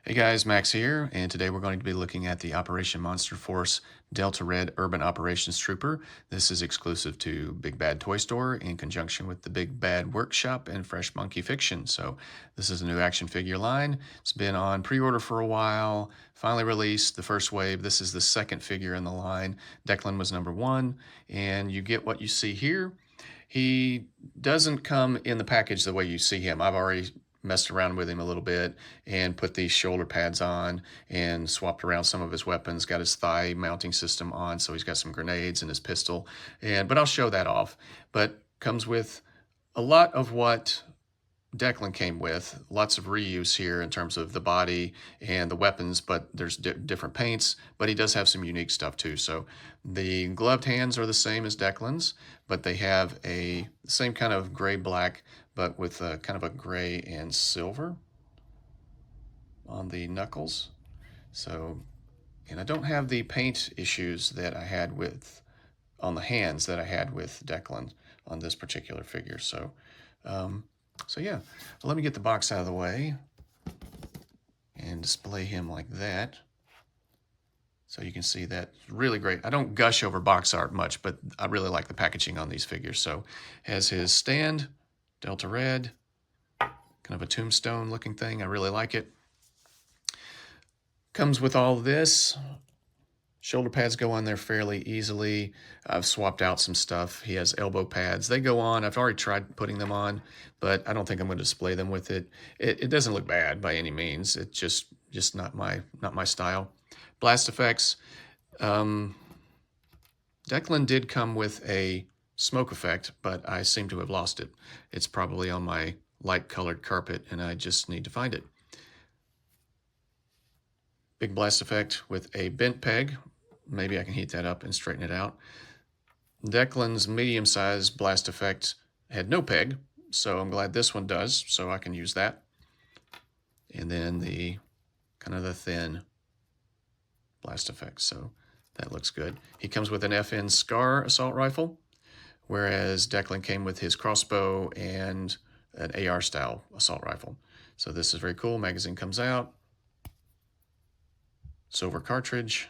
Hey guys, Max here, and today we're going to be looking at the Operation Monster Force Delta Red Urban Operations Trooper. This is exclusive to Big Bad Toy Store in conjunction with the Big Bad Workshop and Fresh Monkey Fiction. So this is a new action figure line. It's been on pre-order for a while, finally released the first wave. This is the second figure in the line. Declan was number one, and you get what you see here. He doesn't come in the package the way you see him. I've already messed around with him a little bit and put these shoulder pads on and swapped around some of his weapons, got his thigh mounting system on, so he's got some grenades and his pistol. But I'll show that off. But comes with a lot of what Declan came with, lots of reuse here in terms of the body and the weapons, but there's different paints, but he does have some unique stuff too. So the gloved hands are the same as Declan's, but they have a same kind of gray-black, but with a kind of a gray and silver on the knuckles. So, and I don't have the paint issues that I had with on the hands that I had with Declan on this particular figure. So yeah, let me get the box out of the way and display him like that. So you can see that really great. I don't gush over box art much, but I really like the packaging on these figures. So has his stand, Delta Red, kind of a tombstone looking thing. I really like it. Comes with all this. Shoulder pads go on there fairly easily. I've swapped out some stuff. He has elbow pads. They go on. I've already tried putting them on, but I don't think I'm going to display them with it. It doesn't look bad by any means. It's just not my style. Blast effects. Declan did come with a smoke effect, but I seem to have lost it. It's probably on my light colored carpet, and I just need to find it. Big blast effect with a bent peg. Maybe I can heat that up and straighten it out. Declan's medium-sized blast effect had no peg, so I'm glad this one does, so I can use that. And then the kind of the thin blast effect, so that looks good. He comes with an FN Scar assault rifle, whereas Declan came with his crossbow and an AR-style assault rifle. So this is very cool. Magazine comes out. Silver cartridge.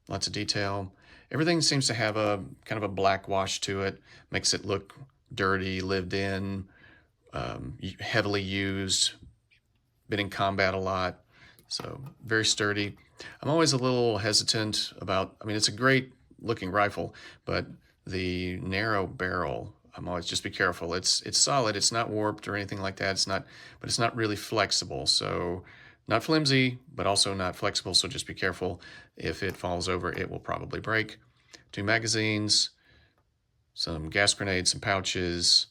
Lots of detail. Everything seems to have a kind of a black wash to it. Makes it look dirty, lived in, heavily used, been in combat a lot. So very sturdy. I'm always a little hesitant about, I mean, it's a great looking rifle, but the narrow barrel, I'm always just be careful. It's solid. It's not warped or anything like that. It's not, but it's not really flexible. So not flimsy, but also not flexible. So just be careful. If it falls over, it will probably break. 2 magazines, some gas grenades, some pouches,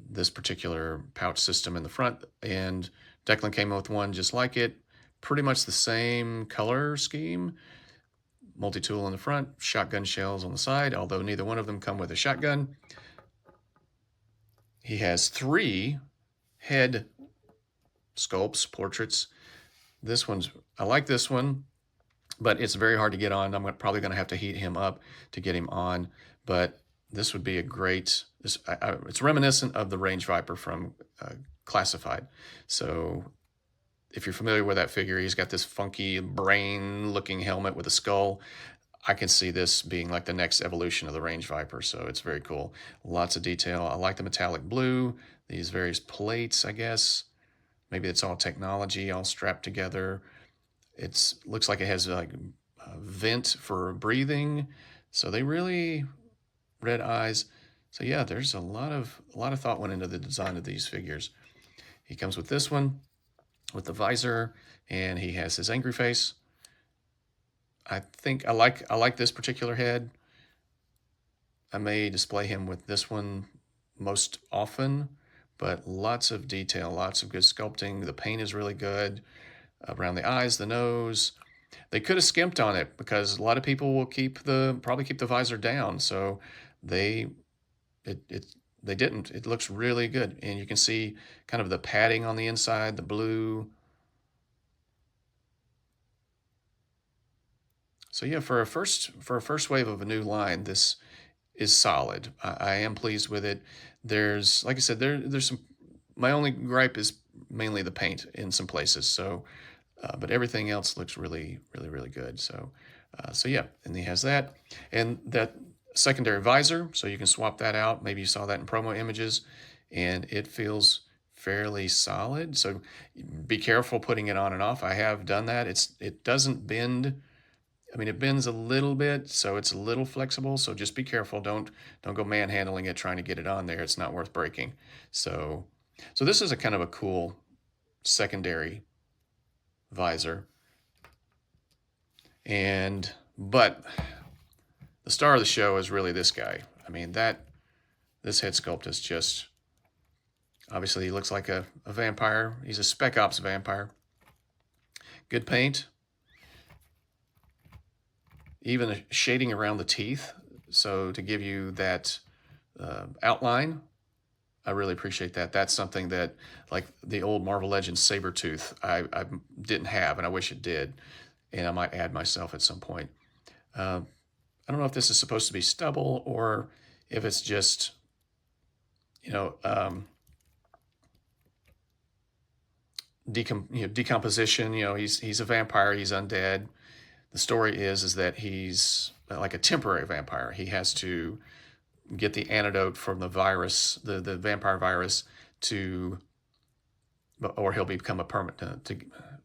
this particular pouch system in the front, and Declan came with one just like it. Pretty much the same color scheme. Multi-tool in the front, shotgun shells on the side, although neither one of them come with a shotgun. He has 3 head sculpts, portraits. This one's, I like this one, but it's very hard to get on. I'm probably going to have to heat him up to get him on, but this would be a great, it's reminiscent of the Range Viper from Classified. So if you're familiar with that figure, he's got this funky brain-looking helmet with a skull. I can see this being like the next evolution of the Range Viper, so it's very cool. Lots of detail. I like the metallic blue, these various plates, I guess. Maybe it's all technology, all strapped together. It looks like it has like a vent for breathing. So they really, red eyes. So yeah, there's a lot of thought went into the design of these figures. He comes with this one, with the visor, and he has his angry face. I think I like this particular head. I may display him with this one most often, but lots of detail, lots of good sculpting. The paint is really good around the eyes, the nose. They could have skimped on it because a lot of people will probably keep the visor down. So they didn't. It looks really good, and you can see kind of the padding on the inside, the blue. So yeah, for a first wave of a new line, this is solid. I am pleased with it. There's, like I said, there's some. My only gripe is mainly the paint in some places. So, but everything else looks really good. So, so yeah, and he has that, and that secondary visor, so you can swap that out. Maybe you saw that in promo images, and it feels fairly solid. So be careful putting it on and off. I have done that. It doesn't bend. I mean, it bends a little bit, so it's a little flexible. So just be careful. Don't go manhandling it trying to get it on there. It's not worth breaking. So so this is a kind of a cool secondary visor. And but the star of the show is really this guy. I mean, this head sculpt is just, obviously he looks like a vampire. He's a Spec Ops vampire. Good paint. Even a shading around the teeth, so to give you that outline. I really appreciate that. That's something that, like the old Marvel Legends Sabretooth, I didn't have, and I wish it did, and I might add myself at some point. I don't know if this is supposed to be stubble or if it's just, you know, decomposition. You know, he's a vampire. He's undead. The story is that he's like a temporary vampire. He has to get the antidote from the virus, the vampire virus, or he'll become a permanent.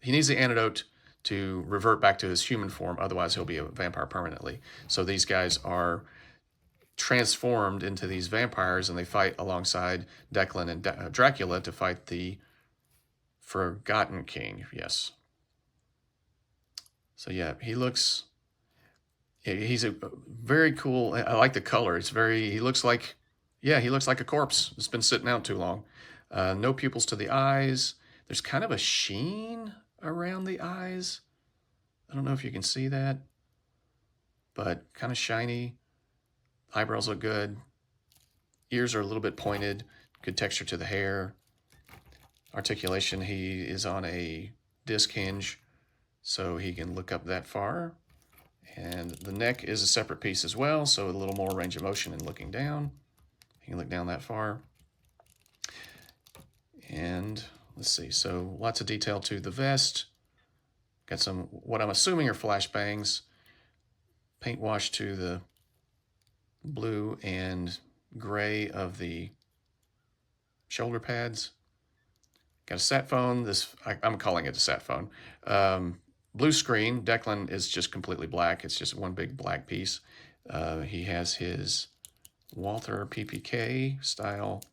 He needs the antidote to revert back to his human form. Otherwise, he'll be a vampire permanently. So these guys are transformed into these vampires, and they fight alongside Declan and Dracula to fight the Forgotten King. Yes. So yeah, he's a very cool. I like the color. He looks like, yeah, he looks like a corpse. It's been sitting out too long. No pupils to the eyes. There's kind of a sheen around the eyes. I don't know if you can see that, but kind of shiny. Eyebrows look good. Ears are a little bit pointed. Good texture to the hair. Articulation, he is on a disc hinge, so he can look up that far. And the neck is a separate piece as well, so a little more range of motion in looking down. You can look down that far. And let's see, so lots of detail to the vest. Got some, what I'm assuming are flashbangs. Paint wash to the blue and gray of the shoulder pads. Got a sat phone. I'm calling it a sat phone. Blue screen. Declan is just completely black. It's just one big black piece. He has his Walther PPK style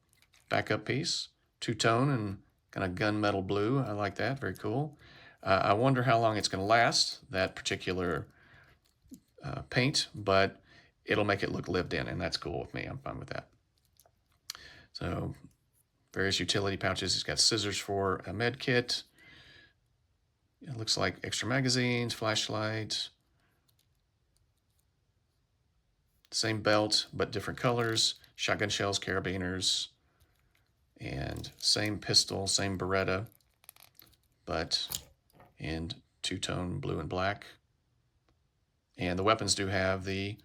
backup piece, two-tone and kind of gunmetal blue. I like that. Very cool. I wonder how long it's going to last, that particular paint, but it'll make it look lived in, and that's cool with me. I'm fine with that. So various utility pouches. He's got scissors for a med kit. It looks like extra magazines, flashlight. Same belt, but different colors. Shotgun shells, carabiners, and same pistol, same Beretta, but in two-tone blue and black. And the weapons do have the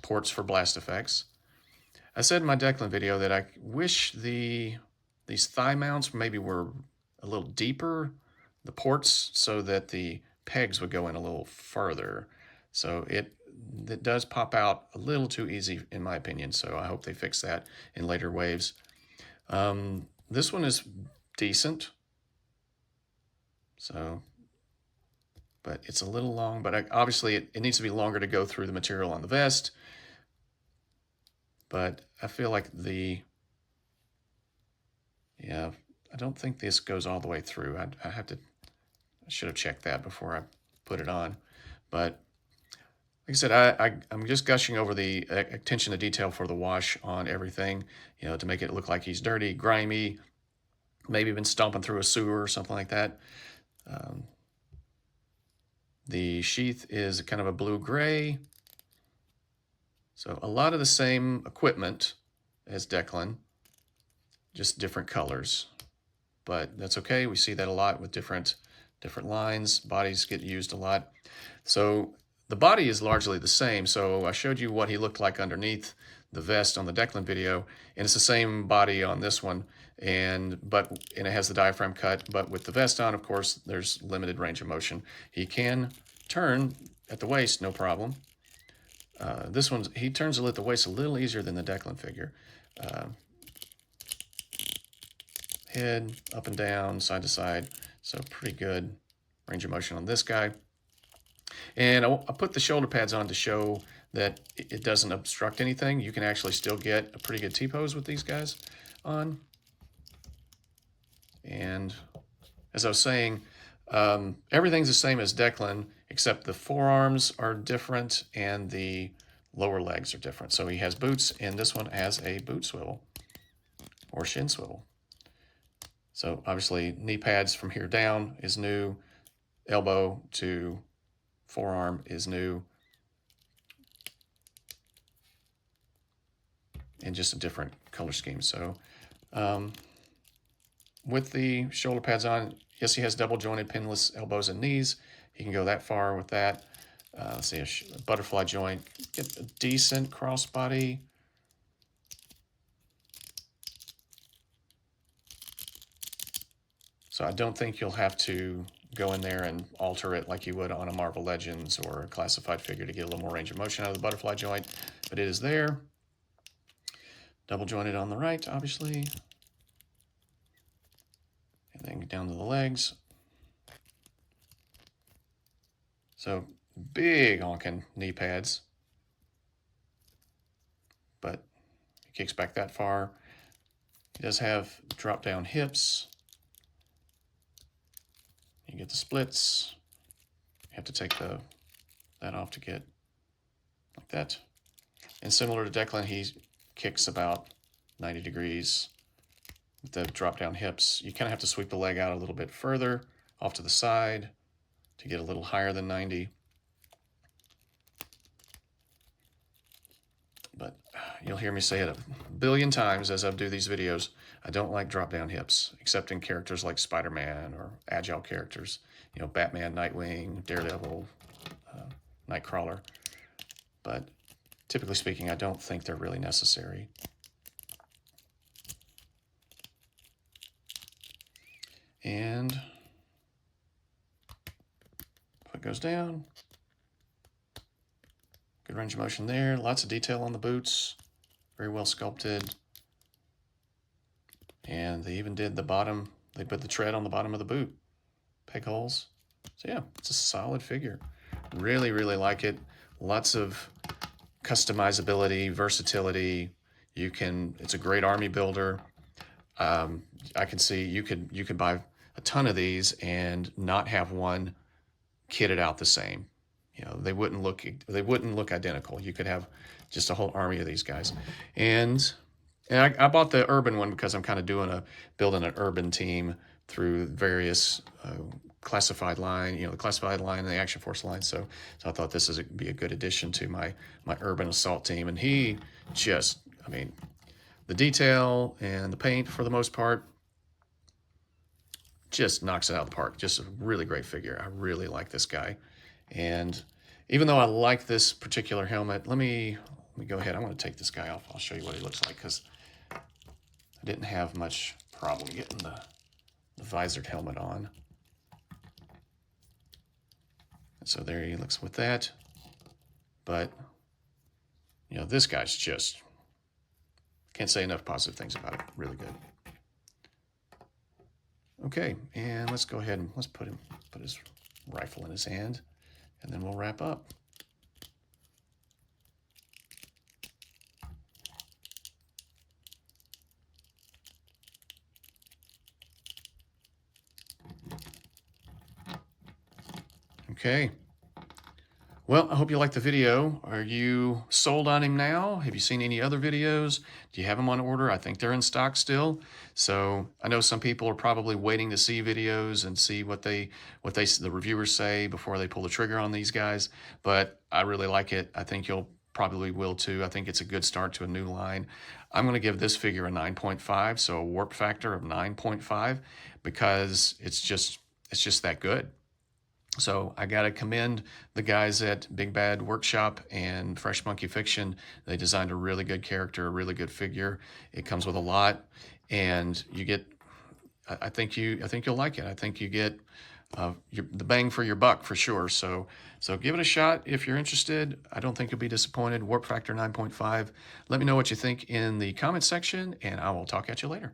ports for blast effects. I said in my Declan video that I wish these thigh mounts maybe were a little deeper, the ports, so that the pegs would go in a little further. So it does pop out a little too easy, in my opinion, so I hope they fix that in later waves. This one is decent, so, but it's a little long, but obviously it needs to be longer to go through the material on the vest. But I feel like yeah, I don't think this goes all the way through. I should have checked that before I put it on. But like I said, I'm just gushing over the attention to detail for the wash on everything, you know, to make it look like he's dirty, grimy, maybe been stomping through a sewer or something like that. The sheath is kind of a blue-gray. So a lot of the same equipment as Declan, just different colors. But that's okay. We see that a lot with different lines. Bodies get used a lot. So the body is largely the same. So I showed you what he looked like underneath the vest on the Declan video, and it's the same body on this one and it has the diaphragm cut, but with the vest on, of course, there's limited range of motion. He can turn at the waist, no problem. This one, he turns at the waist a little easier than the Declan figure. Head up and down, side to side, so pretty good range of motion on this guy. And I put the shoulder pads on to show that it doesn't obstruct anything. You can actually still get a pretty good T-pose with these guys on. And as I was saying, everything's the same as Declan, except the forearms are different and the lower legs are different. So he has boots, and this one has a boot swivel or shin swivel. So obviously knee pads from here down is new. Elbow to forearm is new. And just a different color scheme. So with the shoulder pads on, yes, he has double jointed pinless elbows and knees. He can go that far with that. Let's see, a butterfly joint. Get a decent crossbody. So I don't think you'll have to go in there and alter it like you would on a Marvel Legends or a classified figure to get a little more range of motion out of the butterfly joint, but it is there. Double jointed on the right, obviously. And then down to the legs. So big honking knee pads, but he kicks back that far. He does have drop down hips. You get the splits. You have to take that off to get like that. And similar to Declan, he kicks about 90 degrees with the drop down hips. You kind of have to sweep the leg out a little bit further off to the side to get a little higher than 90. But you'll hear me say it a billion times as I do these videos. I don't like drop-down hips, except in characters like Spider-Man or agile characters. You know, Batman, Nightwing, Daredevil, Nightcrawler. But typically speaking, I don't think they're really necessary. And foot goes down. Good range of motion there. Lots of detail on the boots. Very well sculpted. And they even did the bottom. They put the tread on the bottom of the boot. Peg holes. So yeah, it's a solid figure. Really, really like it. Lots of customizability, versatility. It's a great army builder. I can see you could buy a ton of these and not have one kitted out the same. You know, they wouldn't look identical. You could have just a whole army of these guys. And I bought the urban one because I'm kind of building an urban team through various classified line, the classified line and the Action Force line. So I thought this would be a good addition to my urban assault team. And he just, I mean, the detail and the paint for the most part just knocks it out of the park. Just a really great figure. I really like this guy. And even though I like this particular helmet, let me go ahead. I'm going to take this guy off. I'll show you what he looks like because I didn't have much problem getting the visored helmet on. So there he looks with that. But, this guy's just, can't say enough positive things about it. Really good. Okay, and let's go ahead and let's put his rifle in his hand, and then we'll wrap up. Okay. Well, I hope you liked the video. Are you sold on him now? Have you seen any other videos? Do you have them on order? I think they're in stock still. So I know some people are probably waiting to see videos and see what the reviewers say before they pull the trigger on these guys. But I really like it. I think you'll probably will too. I think it's a good start to a new line. I'm going to give this figure a 9.5, so a warp factor of 9.5 because it's just that good. So I got to commend the guys at Big Bad Workshop and Fresh Monkey Fiction. They designed a really good character, a really good figure. It comes with a lot. and you get. I think you'll like it. I think you get the bang for your buck for sure. So give it a shot if you're interested. I don't think you'll be disappointed. Warp Factor 9.5. Let me know what you think in the comment section, and I will talk at you later.